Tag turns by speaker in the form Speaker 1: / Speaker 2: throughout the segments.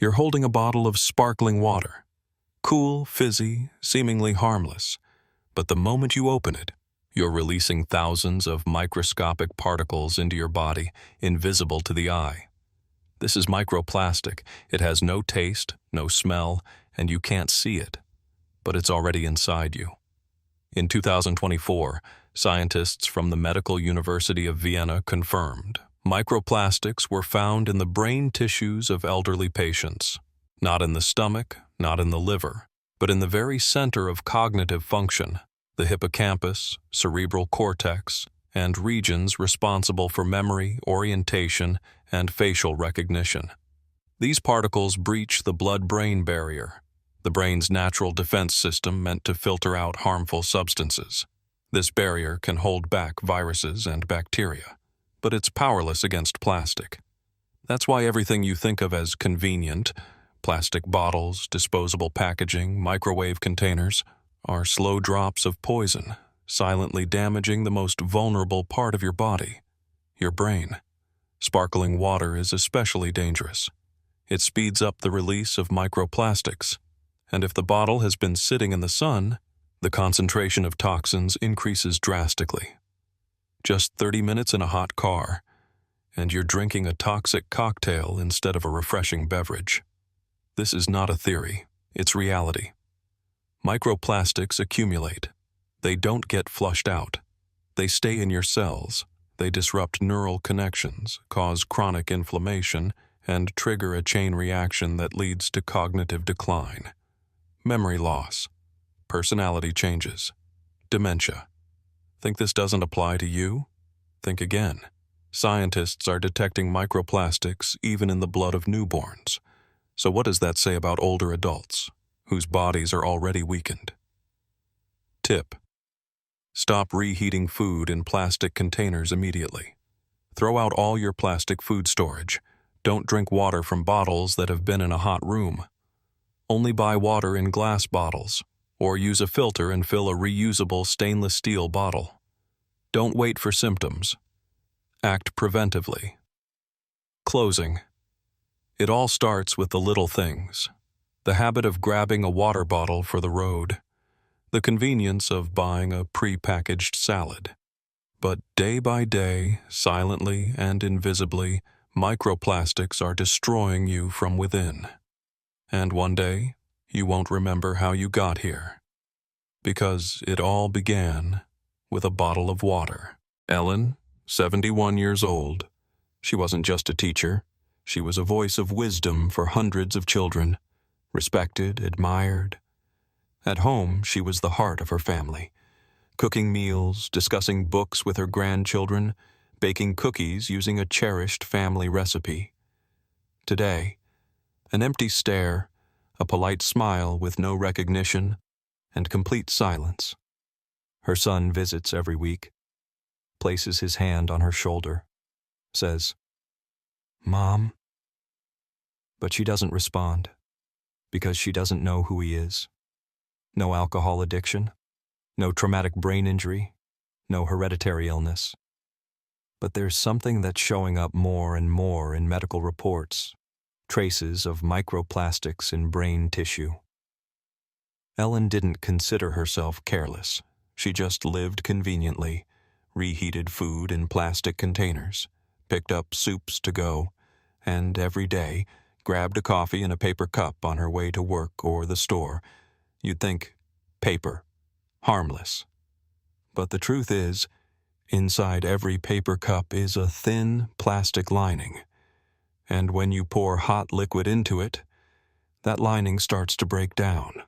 Speaker 1: You're holding a bottle of sparkling water. Cool, fizzy, seemingly harmless. But the moment you open it, you're releasing thousands of microscopic particles into your body, invisible to the eye. This is microplastic. It has no taste, no smell, and you can't see it. But it's already inside you. In 2024, scientists from the Medical University of Vienna confirmed microplastics were found in the brain tissues of elderly patients, not in the stomach, not in the liver, but in the very center of cognitive function, the hippocampus, cerebral cortex, and regions responsible for memory, orientation, and facial recognition. These particles breach the blood-brain barrier, the brain's natural defense system meant to filter out harmful substances. This barrier can hold back viruses and bacteria, but it's powerless against plastic. That's why everything you think of as convenient, plastic bottles, disposable packaging, microwave containers, are slow drops of poison, silently damaging the most vulnerable part of your body, your brain. Sparkling water is especially dangerous. It speeds up the release of microplastics, and if the bottle has been sitting in the sun, the concentration of toxins increases drastically. Just 30 minutes in a hot car, and you're drinking a toxic cocktail instead of a refreshing beverage. This is not a theory, it's reality. Microplastics accumulate. They don't get flushed out. They stay in your cells. They disrupt neural connections, cause chronic inflammation, and trigger a chain reaction that leads to cognitive decline, memory loss, personality changes, dementia. Think this doesn't apply to you? Think again. Scientists are detecting microplastics even in the blood of newborns. So what does that say about older adults, whose bodies are already weakened? Tip: stop reheating food in plastic containers immediately. Throw out all your plastic food storage. Don't drink water from bottles that have been in a hot room. Only buy water in glass bottles, or use a filter and fill a reusable stainless steel bottle. Don't wait for symptoms. Act preventively. Closing. It all starts with the little things. The habit of grabbing a water bottle for the road. The convenience of buying a pre-packaged salad. But day by day, silently and invisibly, microplastics are destroying you from within. And one day, you won't remember how you got here. Because it all began with a bottle of water. Ellen, 71 years old. She wasn't just a teacher. She was a voice of wisdom for hundreds of children, respected, admired. At home, she was the heart of her family, cooking meals, discussing books with her grandchildren, baking cookies using a cherished family recipe. Today, an empty stare, a polite smile with no recognition, and complete silence. Her son visits every week, places his hand on her shoulder, says, "Mom?" But she doesn't respond, because she doesn't know who he is. No alcohol addiction, no traumatic brain injury, no hereditary illness. But there's something that's showing up more and more in medical reports, traces of microplastics in brain tissue. Ellen didn't consider herself careless. She just lived conveniently, reheated food in plastic containers, picked up soups to go, and every day grabbed a coffee in a paper cup on her way to work or the store. You'd think, paper, harmless. But the truth is, inside every paper cup is a thin plastic lining. And when you pour hot liquid into it, that lining starts to break down.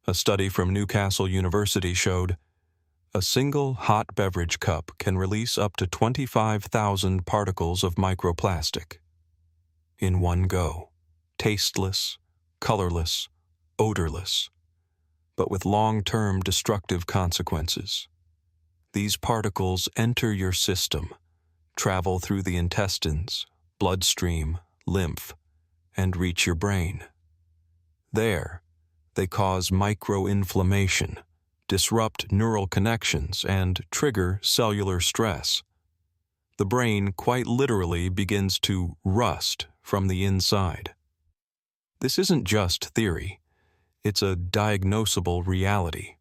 Speaker 1: A study from Newcastle University showed a single hot beverage cup can release up to 25,000 particles of microplastic. In one go, tasteless, colorless, odorless, but with long-term destructive consequences. These particles enter your system, travel through the intestines, bloodstream, lymph, and reach your brain. There, they cause microinflammation, disrupt neural connections, and trigger cellular stress. The brain quite literally begins to rust from the inside. This isn't just theory. It's a diagnosable reality.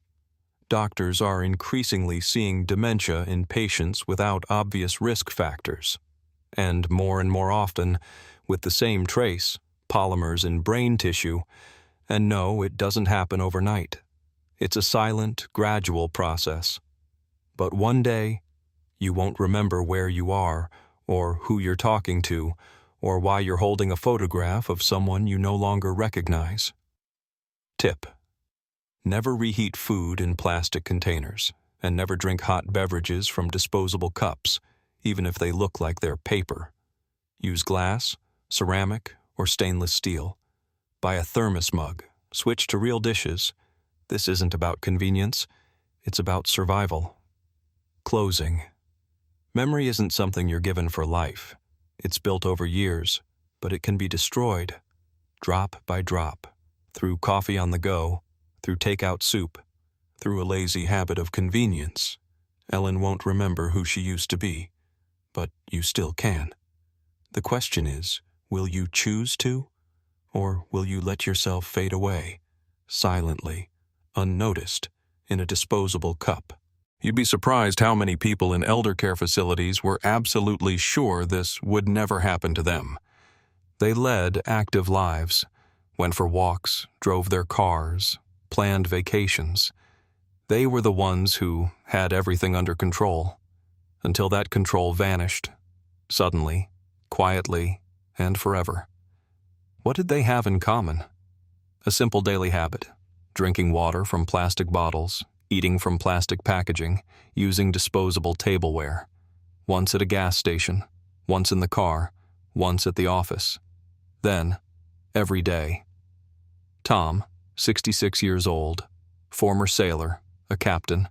Speaker 1: Doctors are increasingly seeing dementia in patients without obvious risk factors, and more often with the same trace, polymers in brain tissue. And no, it doesn't happen overnight. It's a silent, gradual process. But one day, you won't remember where you are, or who you're talking to, or why you're holding a photograph of someone you no longer recognize. Tip: never reheat food in plastic containers, and never drink hot beverages from disposable cups, even if they look like they're paper. Use glass, ceramic, or stainless steel. Buy a thermos mug. Switch to real dishes. This isn't about convenience. It's about survival. Closing. Memory isn't something you're given for life. It's built over years, but it can be destroyed, drop by drop, through coffee on the go, through takeout soup, through a lazy habit of convenience. Ellen won't remember who she used to be, but you still can. The question is, will you choose to? Or will you let yourself fade away, silently, unnoticed, in a disposable cup? You'd be surprised how many people in elder care facilities were absolutely sure this would never happen to them. They led active lives, went for walks, drove their cars, planned vacations. They were the ones who had everything under control, until that control vanished, suddenly, quietly, and forever. What did they have in common? A simple daily habit: drinking water from plastic bottles, eating from plastic packaging, using disposable tableware. Once at a gas station, once in the car, once at the office. Then, every day. Tom, 66 years old, former sailor, a captain.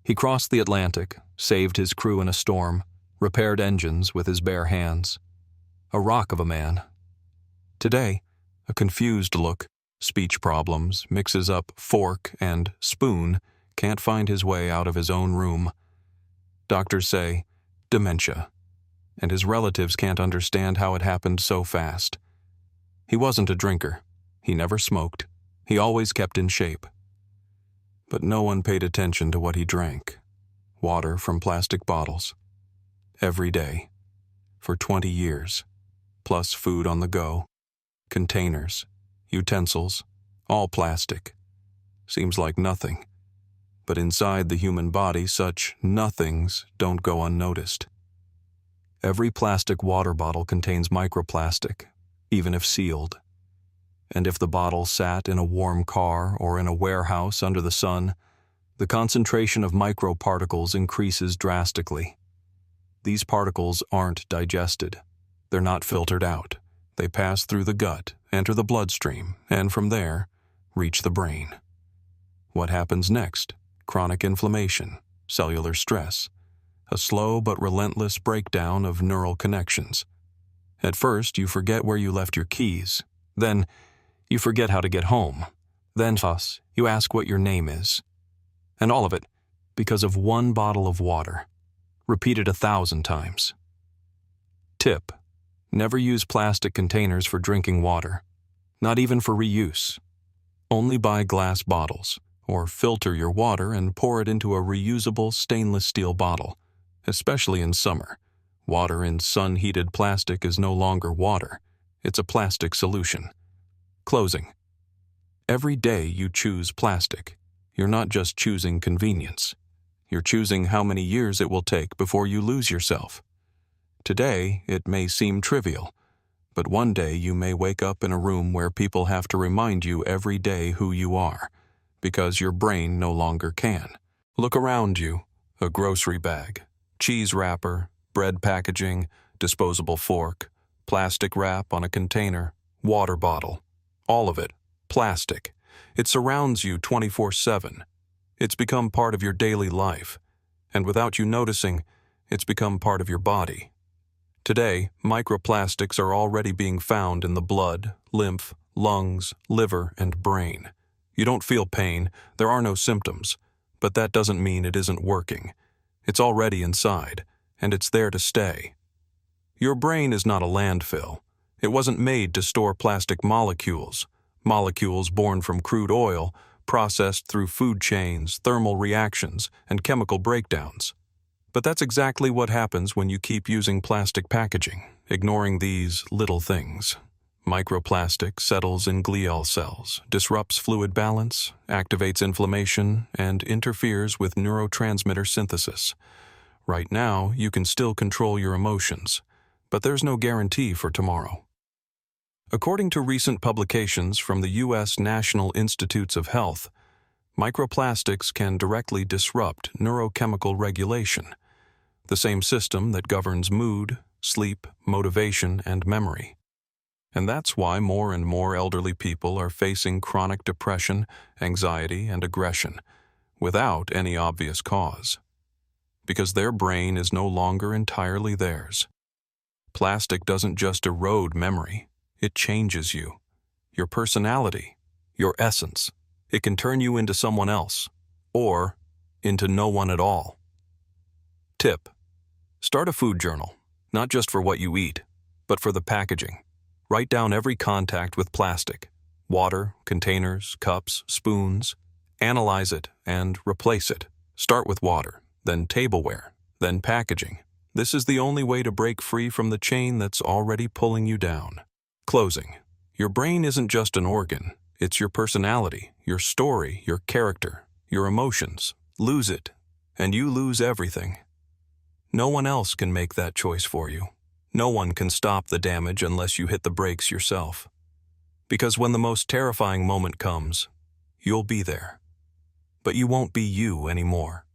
Speaker 1: He crossed the Atlantic, saved his crew in a storm, repaired engines with his bare hands. A rock of a man. Today, a confused look, speech problems, mixes up fork and spoon, can't find his way out of his own room. Doctors say, dementia, and his relatives can't understand how it happened so fast. He wasn't a drinker. He never smoked. He always kept in shape. But no one paid attention to what he drank. Water from plastic bottles. Every day. For 20 years. Plus food on the go. Containers. Utensils. All plastic. Seems like nothing. But inside the human body, such nothings don't go unnoticed. Every plastic water bottle contains microplastic, even if sealed. And if the bottle sat in a warm car or in a warehouse under the sun, the concentration of microparticles increases drastically. These particles aren't digested. They're not filtered out. They pass through the gut, enter the bloodstream, and from there, reach the brain. What happens next? Chronic inflammation, cellular stress, a slow but relentless breakdown of neural connections. At first, you forget where you left your keys. Then, you forget how to get home. Then, you ask what your name is. And all of it because of one bottle of water, repeated 1,000 times. Tip: never use plastic containers for drinking water, not even for reuse. Only buy glass bottles, or filter your water and pour it into a reusable stainless steel bottle, especially in summer. Water in sun-heated plastic is no longer water. It's a plastic solution. Closing. Every day you choose plastic. You're not just choosing convenience. You're choosing how many years it will take before you lose yourself. Today, it may seem trivial, but one day you may wake up in a room where people have to remind you every day who you are, because your brain no longer can. Look around you: a grocery bag, cheese wrapper, bread packaging, disposable fork, plastic wrap on a container, water bottle. All of it, plastic. It surrounds you 24/7. It's become part of your daily life, and without you noticing, it's become part of your body. Today, microplastics are already being found in the blood, lymph, lungs, liver, and brain. You don't feel pain, there are no symptoms, but that doesn't mean it isn't working. It's already inside, and it's there to stay. Your brain is not a landfill. It wasn't made to store plastic molecules, molecules born from crude oil, processed through food chains, thermal reactions, and chemical breakdowns. But that's exactly what happens when you keep using plastic packaging, ignoring these little things. Microplastic settles in glial cells, disrupts fluid balance, activates inflammation, and interferes with neurotransmitter synthesis. Right now, you can still control your emotions, but there's no guarantee for tomorrow. According to recent publications from the U.S. National Institutes of Health, microplastics can directly disrupt neurochemical regulation, the same system that governs mood, sleep, motivation, and memory. And that's why more and more elderly people are facing chronic depression, anxiety, and aggression, without any obvious cause. Because their brain is no longer entirely theirs. Plastic doesn't just erode memory, it changes you, your personality, your essence. It can turn you into someone else, or into no one at all. Tip: start a food journal, not just for what you eat, but for the packaging. Write down every contact with plastic: water, containers, cups, spoons. Analyze it and replace it. Start with water, then tableware, then packaging. This is the only way to break free from the chain that's already pulling you down. Closing: your brain isn't just an organ. It's your personality, your story, your character, your emotions. Lose it, and you lose everything. No one else can make that choice for you. No one can stop the damage unless you hit the brakes yourself. Because when the most terrifying moment comes, you'll be there. But you won't be you anymore.